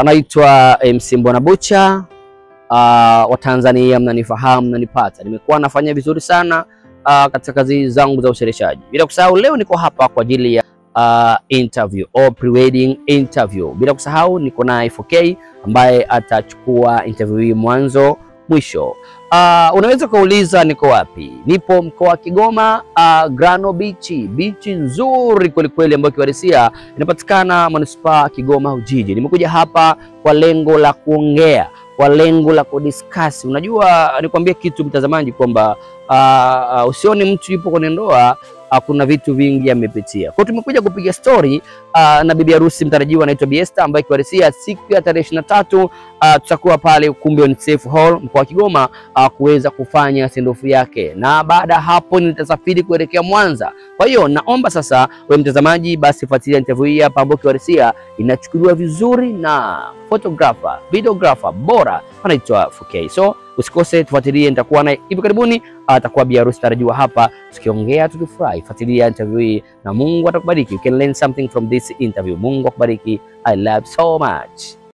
Naitwa MC Mbona Bucha. Wa Tanzania mnanifahamu, mnanipata. Nimekuwa nafanya vizuri sana katika kazi zangu za ushereheshaji. Bila kusahau leo niko hapa kwa ajili ya interview or pre-wedding interview. Bila kusahau niko na 4K ambaye atachukua interview hii mwanzo mwisho. Unaweza kuuliza niko wapi? Nipo mkoa wa Kigoma, Grano Beach. Beach nzuri kweli kweli ambayo kiwalisia inapatikana manispaa Kigoma Ujiji. Nimekuja hapa kwa lengo la kuongea, kwa lengo la kudiscuss. Unajua nikwambie kitu mtazamaji kwamba usione mtu yupo kwenye ndoa kuna vitu vingi amepitia. Kwa tumekuja kupiga story na bibi harusi mtarajiwa anaitwa Biesta ambaye kiwalisia siku ya tarehe 23 tutakuwa pale ukumbi wa Safe Hall mkoa wa Kigoma kuweza kufanya sendofu yake, na baada hapo nitasafiri kuelekea Mwanza. Kwa hiyo naomba sasa wewe mtazamaji basi fuatilia interview hii hapa ambayo kiwalisia inachukuliwa vizuri na photographer, videographer bora anaitwa 4K. So usikose, tufuatilie, nitakuwa naye hivi karibuni, atakuwa bi harusi tarajiwa hapa tukiongea tukifurahi. Fuatilia interview hii na Mungu atakubariki. You can learn something from this interview. Mungu akubariki. I love so much.